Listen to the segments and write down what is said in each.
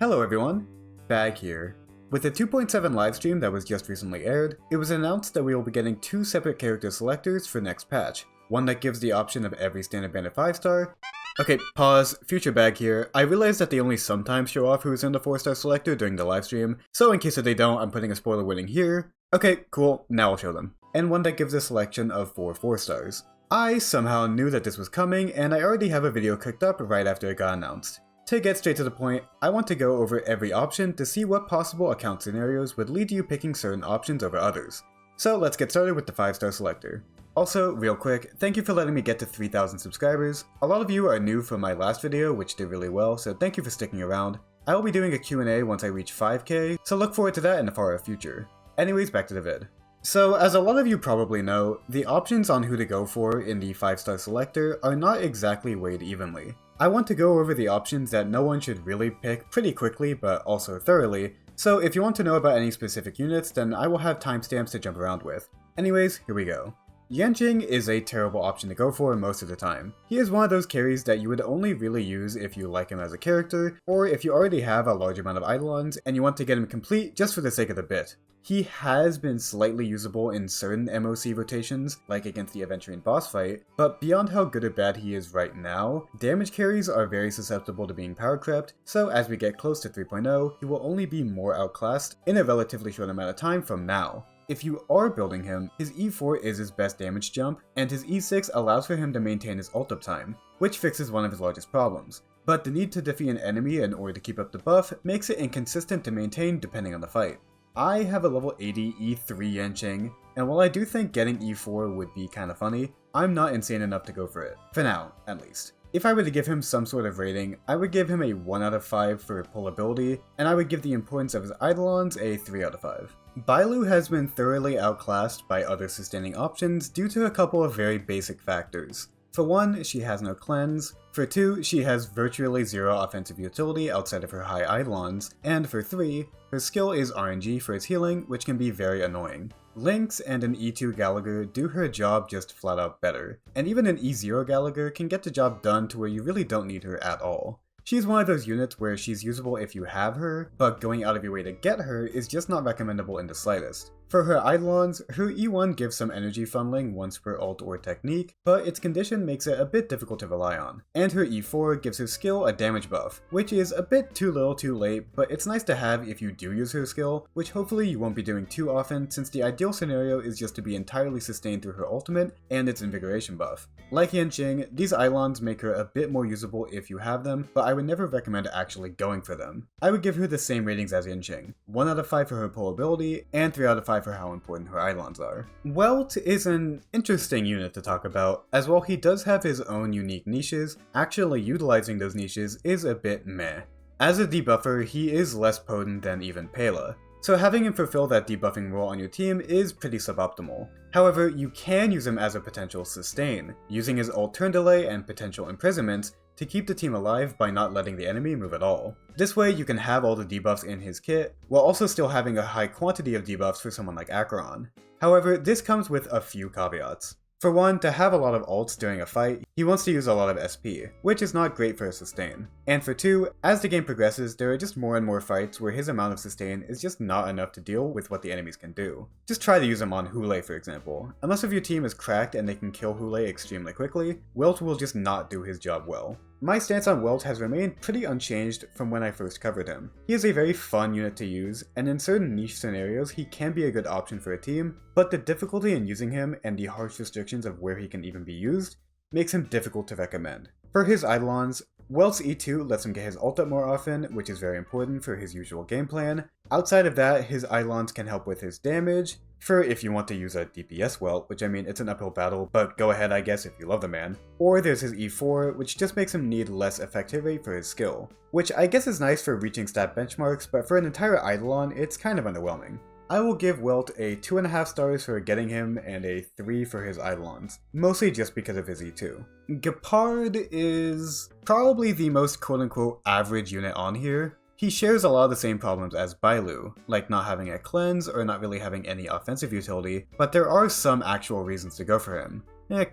Hello everyone, Bag here. With the 2.7 livestream that was just recently aired, it was announced that we will be getting two separate character selectors for next patch. One that gives the option of every standard banded 5-star. Okay, pause, future Bag here. I realize that they only sometimes show off who's in the 4-star selector during the livestream, so in case that they don't, I'm putting a spoiler warning here. Okay, cool, now I'll show them. And one that gives a selection of 4 stars. I somehow knew that this was coming, and I already have a video cooked up right after it got announced. To get straight to the point, I want to go over every option to see what possible account scenarios would lead to you picking certain options over others. So let's get started with the 5-star selector. Also, real quick, thank you for letting me get to 3,000 subscribers. A lot of you are new from my last video, which did really well, so thank you for sticking around. I will be doing a Q&A once I reach 5k, so look forward to that in the far future. Anyways, back to the vid. So, as a lot of you probably know, the options on who to go for in the 5-star selector are not exactly weighed evenly. I want to go over the options that no one should really pick pretty quickly but also thoroughly, so if you want to know about any specific units, then I will have timestamps to jump around with. Anyways, here we go. Yanqing is a terrible option to go for most of the time. He is one of those carries that you would only really use if you like him as a character, or if you already have a large amount of Eidolons and you want to get him complete just for the sake of the bit. He has been slightly usable in certain MOC rotations, like against the Aventurine boss fight, but beyond how good or bad he is right now, damage carries are very susceptible to being power crept, so as we get close to 3.0, he will only be more outclassed in a relatively short amount of time from now. If you are building him, his E4 is his best damage jump, and his E6 allows for him to maintain his ult up time, which fixes one of his largest problems. But the need to defeat an enemy in order to keep up the buff makes it inconsistent to maintain depending on the fight. I have a level 80 E3 Yanqing, and while I do think getting E4 would be kinda funny, I'm not insane enough to go for it. For now, at least. If I were to give him some sort of rating, I would give him a 1 out of 5 for pullability, and I would give the importance of his Eidolons a 3 out of 5. Bailu has been thoroughly outclassed by other sustaining options due to a couple of very basic factors. For one, she has no cleanse, for two, she has virtually zero offensive utility outside of her high Eidolons, and for three, her skill is RNG for its healing, which can be very annoying. Lynx and an E2 Gallagher do her job just flat out better, and even an E0 Gallagher can get the job done to where you really don't need her at all. She's one of those units where she's usable if you have her, but going out of your way to get her is just not recommendable in the slightest. For her Eidolons, her E1 gives some energy funneling once per ult or technique, but its condition makes it a bit difficult to rely on. And her E4 gives her skill a damage buff, which is a bit too little too late, but it's nice to have if you do use her skill, which hopefully you won't be doing too often since the ideal scenario is just to be entirely sustained through her ultimate and its invigoration buff. Like Yanqing, these Eidolons make her a bit more usable if you have them, but I would never recommend actually going for them. I would give her the same ratings as Yanqing, 1 out of 5 for her pullability, and 3 out of 5 for how important her Eidolons are. Welt is an interesting unit to talk about, as while he does have his own unique niches, actually utilizing those niches is a bit meh. As a debuffer, he is less potent than even Pela, so having him fulfill that debuffing role on your team is pretty suboptimal. However, you can use him as a potential sustain, using his ult turn delay and potential imprisonments to keep the team alive by not letting the enemy move at all. This way you can have all the debuffs in his kit, while also still having a high quantity of debuffs for someone like Acheron. However, this comes with a few caveats. For one, to have a lot of ults during a fight, he wants to use a lot of SP, which is not great for a sustain. And for two, as the game progresses, there are just more and more fights where his amount of sustain is just not enough to deal with what the enemies can do. Just try to use him on Xueyi, for example. Unless if your team is cracked and they can kill Xueyi extremely quickly, Welt will just not do his job well. My stance on Welt has remained pretty unchanged from when I first covered him. He is a very fun unit to use, and in certain niche scenarios he can be a good option for a team, but the difficulty in using him and the harsh restrictions of where he can even be used makes him difficult to recommend. For his Eidolons, Welt's E2 lets him get his ult up more often, which is very important for his usual game plan. Outside of that, his Eidolons can help with his damage, for if you want to use a DPS Welt, which I mean it's an uphill battle, but go ahead I guess if you love the man. Or there's his E4, which just makes him need less effectivity for his skill, which I guess is nice for reaching stat benchmarks, but for an entire Eidolon it's kind of underwhelming. I will give Welt a 2.5 stars for getting him and a 3 for his Eidolons, mostly just because of his E2. Gepard is probably the most quote-unquote average unit on here. He shares a lot of the same problems as Bailu, like not having a cleanse or not really having any offensive utility, but there are some actual reasons to go for him.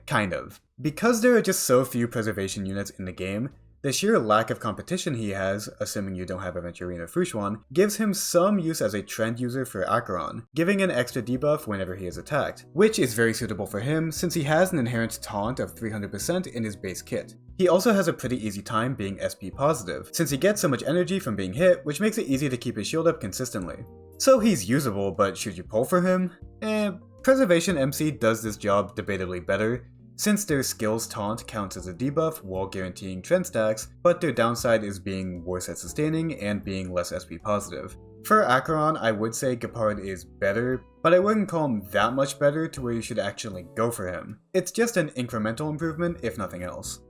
Kind of. Because there are just so few preservation units in the game, The sheer lack of competition he has, assuming you don't have Aventurine or Fushuan, gives him some use as a trend user for Acheron, giving an extra debuff whenever he is attacked, which is very suitable for him since he has an inherent taunt of 300% in his base kit. He also has a pretty easy time being SP positive, since he gets so much energy from being hit, which makes it easy to keep his shield up consistently. So he's usable, but should you pull for him? Preservation MC does this job debatably better, since their skills taunt counts as a debuff while guaranteeing trend stacks, but their downside is being worse at sustaining and being less SP positive. For Acheron, I would say Gepard is better, but I wouldn't call him that much better to where you should actually go for him. It's just an incremental improvement if nothing else.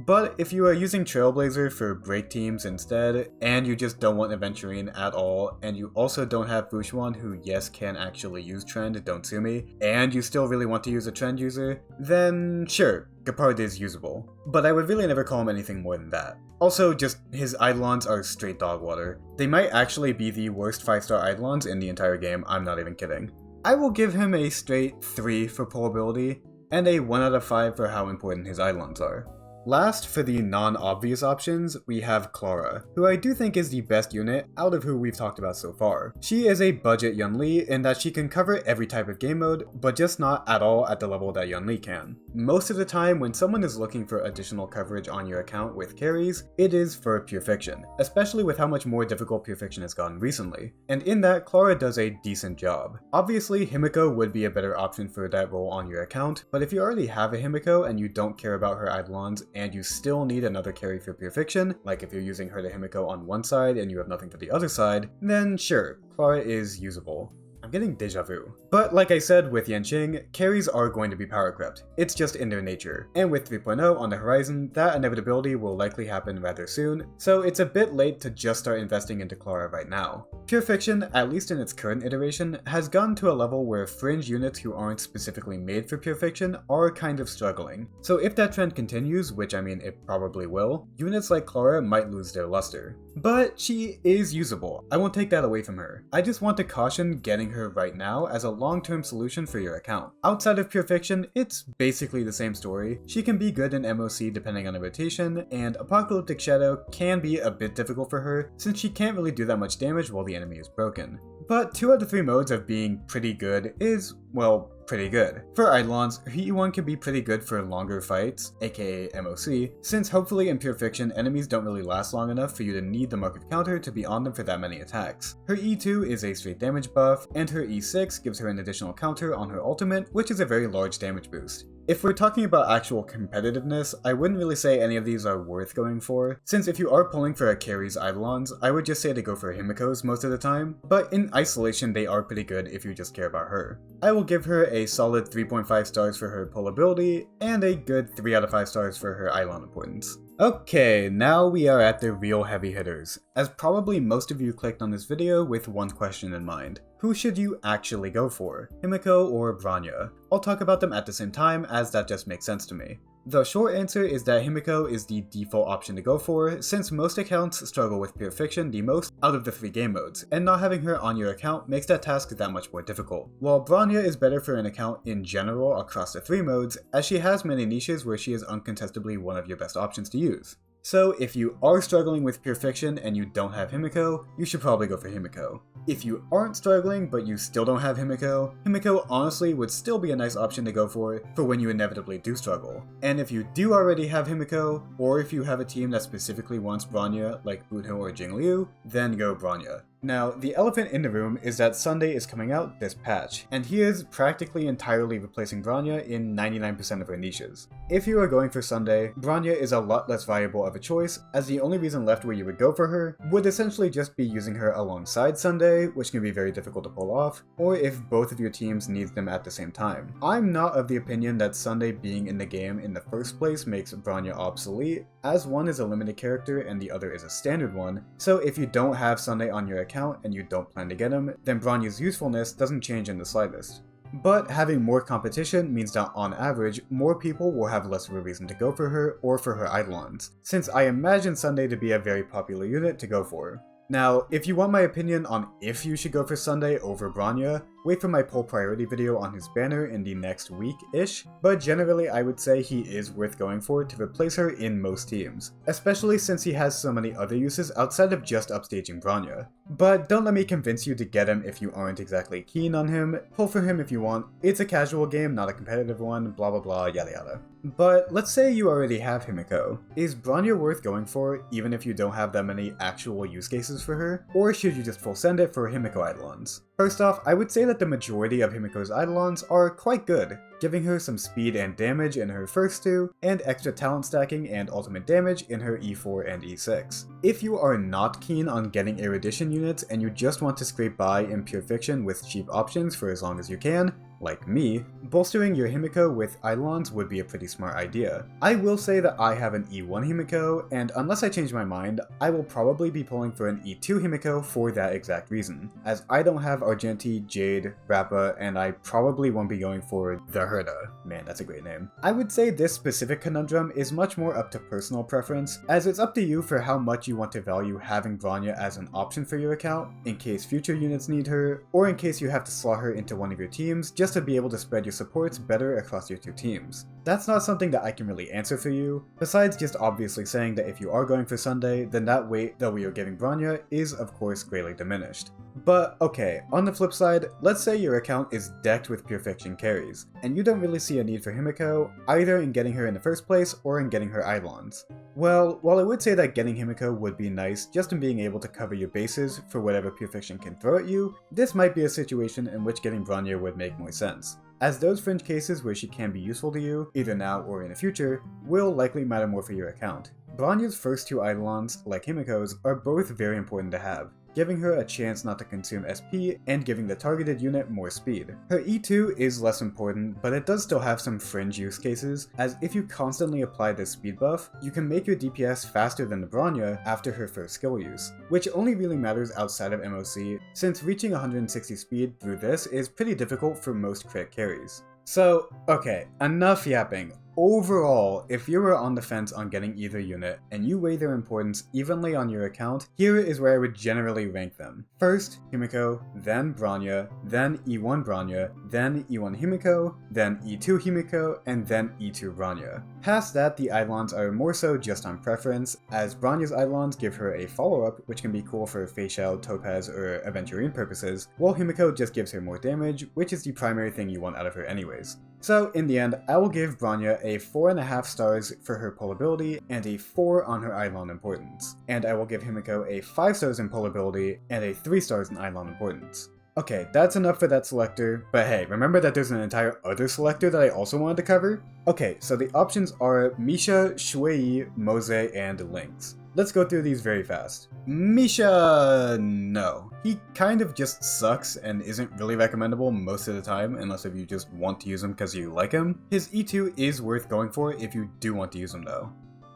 But if you are using Trailblazer for break teams instead, and you just don't want Aventurine at all, and you also don't have Fushuan who yes can actually use trend, don't sue me, and you still really want to use a trend user, then sure, Gepard is usable. But I would really never call him anything more than that. Also, just his Eidolons are straight dog water. They might actually be the worst 5-star Eidolons in the entire game, I'm not even kidding. I will give him a straight 3 for pullability, and a 1 out of 5 for how important his Eidolons are. Last, for the non-obvious options, we have Clara, who I do think is the best unit out of who we've talked about so far. She is a budget Yunli in that she can cover every type of game mode, but just not at all at the level that Yunli can. Most of the time, when someone is looking for additional coverage on your account with carries, it is for Pure Fiction, especially with how much more difficult Pure Fiction has gotten recently. And in that, Clara does a decent job. Obviously, Himeko would be a better option for that role on your account, but if you already have a Himeko and you don't care about her Eidolons, and you still need another carry for Pure Fiction, like if you're using her to Himeko on one side and you have nothing for the other side, then sure, Clara is usable. I'm getting deja vu. But like I said with Yanqing, carries are going to be power crept. It's just in their nature. And with 3.0 on the horizon, that inevitability will likely happen rather soon, so it's a bit late to just start investing into Clara right now. Pure Fiction, at least in its current iteration, has gotten to a level where fringe units who aren't specifically made for Pure Fiction are kind of struggling. So if that trend continues, which I mean it probably will, units like Clara might lose their luster. But she is usable, I won't take that away from her. I just want to caution getting her right now as a long-term solution for your account. Outside of Pure Fiction, it's basically the same story. She can be good in MOC depending on the rotation, and Apocalyptic Shadow can be a bit difficult for her since she can't really do that much damage while the enemy is broken. But 2 out of 3 modes of being pretty good is, well, pretty good. For Eidolons, her E1 can be pretty good for longer fights, aka MOC, since hopefully in Pure Fiction enemies don't really last long enough for you to need the mark of counter to be on them for that many attacks. Her E2 is a straight damage buff, and her E6 gives her an additional counter on her ultimate, which is a very large damage boost. If we're talking about actual competitiveness, I wouldn't really say any of these are worth going for, since if you are pulling for a carry's Eidolons, I would just say to go for Himekos most of the time, but in isolation they are pretty good if you just care about her. I will give her a solid 3.5 stars for her pullability, and a good 3 out of 5 stars for her Eidolon importance. Okay, now we are at the real heavy hitters, as probably most of you clicked on this video with one question in mind. Who should you actually go for, Himeko or Bronya? I'll talk about them at the same time as that just makes sense to me. The short answer is that Himeko is the default option to go for, since most accounts struggle with Pure Fiction the most out of the 3 game modes, and not having her on your account makes that task that much more difficult. While Bronya is better for an account in general across the 3 modes, as she has many niches where she is uncontestably one of your best options to use. So if you are struggling with Pure Fiction and you don't have Himeko, you should probably go for Himeko. If you aren't struggling but you still don't have Himeko, Himeko honestly would still be a nice option to go for when you inevitably do struggle. And if you do already have Himeko, or if you have a team that specifically wants Bronya like Bunho or Jingliu, then go Bronya. Now, the elephant in the room is that Sunday is coming out this patch, and he is practically entirely replacing Bronya in 99% of her niches. If you are going for Sunday, Bronya is a lot less viable of a choice, as the only reason left where you would go for her would essentially just be using her alongside Sunday, which can be very difficult to pull off, or if both of your teams need them at the same time. I'm not of the opinion that Sunday being in the game in the first place makes Bronya obsolete, as one is a limited character and the other is a standard one, so if you don't have Sunday on your account and you don't plan to get him, then Bronya's usefulness doesn't change in the slightest. But having more competition means that on average, more people will have less of a reason to go for her or for her Eidolons, since I imagine Sunday to be a very popular unit to go for. Now, if you want my opinion on if you should go for Sunday over Bronya, wait for my poll priority video on his banner in the next week-ish, but generally I would say he is worth going for to replace her in most teams, especially since he has so many other uses outside of just upstaging Bronya. But don't let me convince you to get him if you aren't exactly keen on him, pull for him if you want, it's a casual game, not a competitive one, blah blah blah, yada yada. But let's say you already have Himeko. Is Bronya worth going for even if you don't have that many actual use cases for her? Or should you just full send it for Himeko Eidolons? First off, I would say that the majority of Himeko's Eidolons are quite good, giving her some speed and damage in her first two, and extra talent stacking and ultimate damage in her E4 and E6. If you are not keen on getting erudition units and you just want to scrape by in pure fiction with cheap options for as long as you can, like me, bolstering your Himeko with Eidolons would be a pretty smart idea. I will say that I have an E1 Himeko, and unless I change my mind, I will probably be pulling for an E2 Himeko for that exact reason, as I don't have Argenti, Jade, Rappa, and I probably won't be going for the Herda. Man, that's a great name. I would say this specific conundrum is much more up to personal preference, as it's up to you for how much you want to value having Bronya as an option for your account, in case future units need her, or in case you have to slot her into one of your teams just to be able to spread your supports better across your two teams. That's not something that I can really answer for you, besides just obviously saying that if you are going for Sunday, then that weight that we are giving Bronya is of course greatly diminished. But okay, on the flip side, let's say your account is decked with pure fiction carries, and you don't really see a need for Himeko, either in getting her in the first place or in getting her Eidolons. Well, while I would say that getting Himeko would be nice just in being able to cover your bases for whatever pure fiction can throw at you, this might be a situation in which getting Bronya would make more sense, as those fringe cases where she can be useful to you, either now or in the future, will likely matter more for your account. Bronya's first two Eidolons, like Himeko's, are both very important to have, giving her a chance not to consume SP and giving the targeted unit more speed. Her E2 is less important, but it does still have some fringe use cases, as if you constantly apply this speed buff, you can make your DPS faster than the Bronya after her first skill use, which only really matters outside of MOC, since reaching 160 speed through this is pretty difficult for most crit carries. So, okay, enough yapping. Overall, if you were on the fence on getting either unit, and you weigh their importance evenly on your account, here is where I would generally rank them. First, Himeko, then Bronya, then E1 Bronya, then E1 Himeko, then E2 Himeko, and then E2 Bronya. Past that, the Eidolons are more so just on preference, as Bronya's Eidolons give her a follow-up, which can be cool for Facial, Topaz, or Aventurine purposes, while Himeko just gives her more damage, which is the primary thing you want out of her anyways. So, in the end, I will give Bronya a 4.5 stars for her pull ability and a 4 on her Eidolon importance. And I will give Himeko a 5 stars in pull ability and a 3 stars in Eidolon importance. Okay, that's enough for that selector, but hey, remember that there's an entire other selector that I also wanted to cover? Okay, so the options are Misha, Xueyi, Moze, and Lynx. Let's go through these very fast. Misha, no. He kind of just sucks and isn't really recommendable most of the time, unless if you just want to use him because you like him. His E2 is worth going for if you do want to use him though.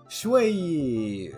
Xueyi,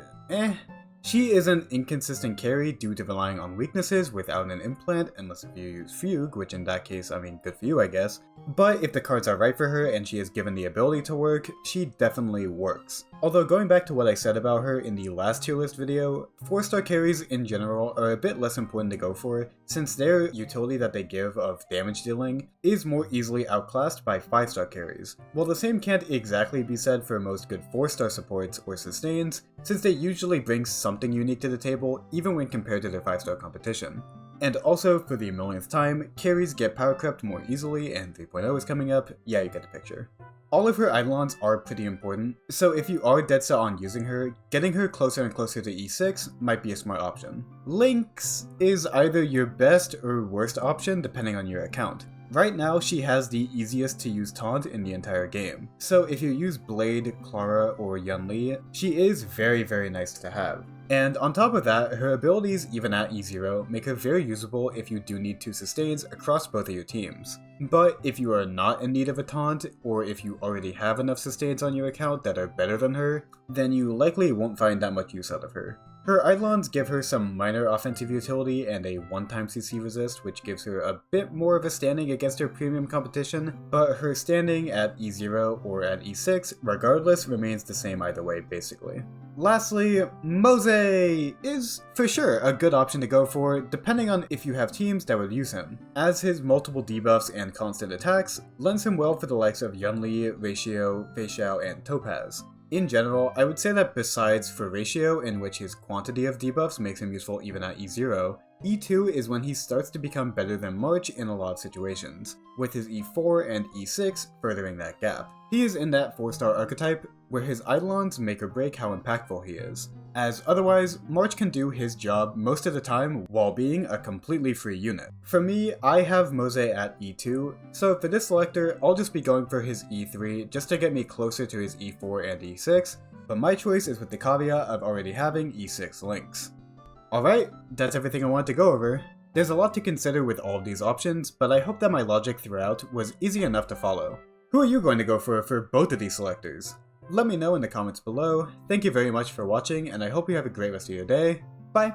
She is an inconsistent carry due to relying on weaknesses without an implant, unless if you use Fugue, which in that case, I mean, good for you I guess. But if the cards are right for her and she is given the ability to work, she definitely works. Although going back to what I said about her in the last tier list video, 4-star carries in general are a bit less important to go for, since their utility that they give of damage dealing is more easily outclassed by 5-star carries. While the same can't exactly be said for most good 4-star supports or sustains, since they usually bring something unique to the table even when compared to their 5-star competition. And also, for the millionth time, carries get power crept more easily and 3.0 is coming up, yeah, you get the picture. All of her Eidolons are pretty important, so if you are dead set on using her, getting her closer and closer to E6 might be a smart option. Lynx is either your best or worst option depending on your account. Right now, she has the easiest to use taunt in the entire game, so if you use Blade, Clara, or Yanli, she is very nice to have. And on top of that, her abilities, even at E0, make her very usable if you do need 2 sustains across both of your teams. But if you are not in need of a taunt, or if you already have enough sustains on your account that are better than her, then you likely won't find that much use out of her. Her Eidolons give her some minor offensive utility and a 1-time CC resist, which gives her a bit more of a standing against her premium competition, but her standing at E0 or at E6 regardless remains the same either way basically. Lastly, Moze is for sure a good option to go for depending on if you have teams that would use him, as his multiple debuffs and constant attacks lends him well for the likes of Yunli, Ratio, Fei Xiao, and Topaz. In general, I would say that besides for Ratio, in which his quantity of debuffs makes him useful even at E0, E2 is when he starts to become better than March in a lot of situations, with his E4 and E6 furthering that gap. He is in that 4-star archetype, where his Eidolons make or break how impactful he is, as otherwise, March can do his job most of the time while being a completely free unit. For me, I have Moze at E2, so for this selector, I'll just be going for his E3 just to get me closer to his E4 and E6, but my choice is with the caveat of already having E6 Lynx. Alright, that's everything I wanted to go over. There's a lot to consider with all of these options, but I hope that my logic throughout was easy enough to follow. Who are you going to go for both of these selectors? Let me know in the comments below. Thank you very much for watching, and I hope you have a great rest of your day. Bye!